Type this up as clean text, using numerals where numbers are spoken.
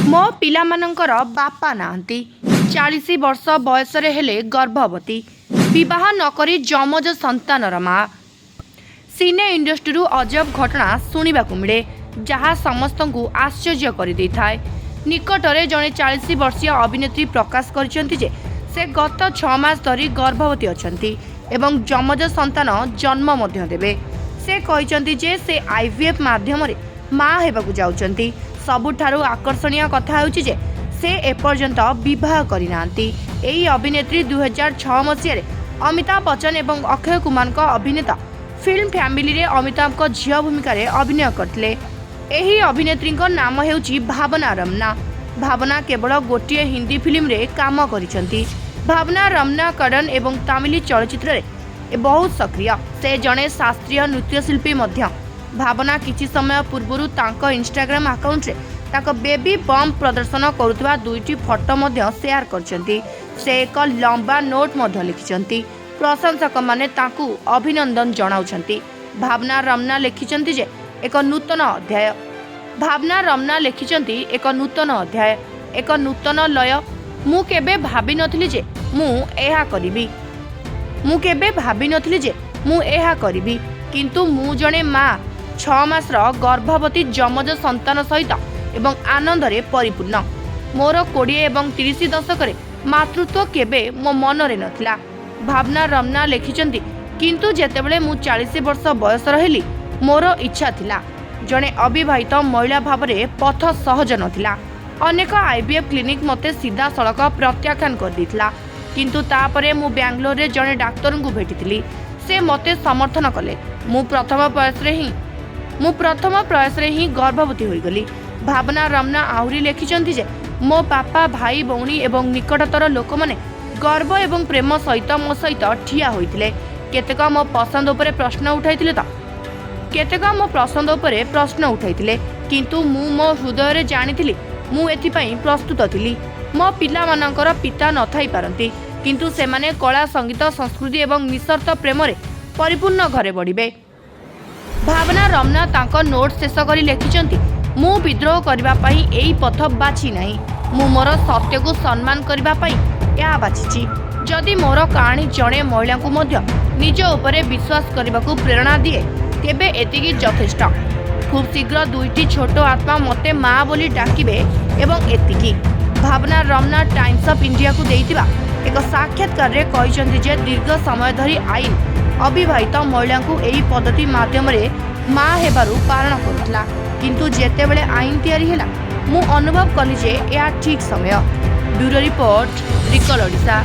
मो पिलामानंकर बापा नाहंती 40 वर्ष बयस हेले गर्भवती विवाह नकरी जमज संतानर माँ। सिने इंडस्ट्री अजब घटना शुणा मिले जहाँ समस्त को आश्चर्य कर निकटरे जड़े 40 वर्षीय अभिनेत्री प्रकाश करछंती जे से गत 6 मास धरी गर्भवती अछंती एवं जमज संतान जन्म मध्य देबे। से कहिसंती जे से आईवीएफ माध्यम रे माँ हेबाकु जाउछंती। सबुठारु आकर्षणीय कथा हेउची जे से एपर्यंत विवाह करिनांती। एही अभिनेत्री 2006 मसीह अमिताभ बच्चन एवं अक्षय कुमार का अभिनेता फिल्म फैमिली रे अमिताभ को झियो भूमिका रे अभिनय करथिले। एही अभिनेत्री नाम हेउची भावना रमना। भावना केवल गोटे हिंदी फिल्म रे काम करिसंती। भावना रमना कड़न एवं तमिल चलचित्र रे बहुत सक्रिय। से जड़े शास्त्रीय नृत्यशिल्पी मध्य। भावना किछि समय पूर्व तांको इंस्टाग्राम अकाउंट रे ताको बेबी बम्प प्रदर्शन करुवा 2टी फोटो मध्य शेयर करछंती। से एक लंबा नोट मध्य लिखिछंती। प्रशंसक माने ताकू अभिनंदन जणाउछंती। भावना रमना लिखिछंती जे एक नूतन अध्याय। भावना रमना लिखिछंती एक नूतन अध्याय, एक नूतन लय। मु केबे भाबी नथिली जे मु एहा करिबी। मु केबे भाबी नथिली जे मु एहा करिबी। किंतु मु जणे माँ 6 मासर गर्भवती जमज संतान सहित एवं आनंद रे परिपूर्ण। मोर 20 एवं 30 दशक रे मातृत्व केबे मो मन रे नथिला। भावना रमना लिखिछंती किंतु जेतेबेले मु 40 वर्ष बयस रहिली मोर इच्छा थिला जणे अविवाहित महिला भाव में पथ सहज नथिला। अनेक आईवीएफ क्लिनिक मते सीधा सड़क प्रत्याख्यान कर दिथिला। किंतु तापरे मु बेंगलोर रे जणे डाक्टर को भेटिथिली। से मते समर्थन कले। मु प्रथम प्रयास रे ही गर्भवती होई गली। भावना रमना आहुरी लिखिछंती जे मो बापा भाई भौणी एवं निकटतर लोक माने गर्व एवं प्रेम सहित मो सहित ठिया होइथिले। केतेक मो पसंद उपरे प्रश्न उठाइथिले किंतु मु मो हृदय रे जानिथिली मु एथिपई प्रस्तुत थिली। मो पिला मानकर पिता न थाई पारंती किंतु सेमाने कला संगीत संस्कृति एवं निसर्त प्रेम रे परिपूर्ण घरे बढ़िबे। भावना रमना तांको नोट शेष करी लिखिछंती मु विद्रोह करबा पई एई पथ बाछि नाही। मु मोर सत्य को सम्मान करबा पई या बाछिछि। जदि मोर कहानी जणे महिला को मध्य निज उपरे विश्वास करबाकू प्रेरणा दिए तेबे एतिकी यथेष्ट। खूब शीघ्र 2टी छोट आत्मा मते माँ बोली डाकिबे एवं एतिकी। भावना रमना टाइम्स ऑफ इंडिया को देइतिबा एक साक्षात्कार रे कहिसंती जे दीर्घ समय धरी आईन अविवाहित महिला को एही पद्धति माध्यम रे माँ हेबारु पारण करुतला। किंतु जेतेबेले आईन तयारी हेला मु अनुभव कली जे या ठीक समय। ब्यूरो रिपोर्ट रिकल ओडिशा।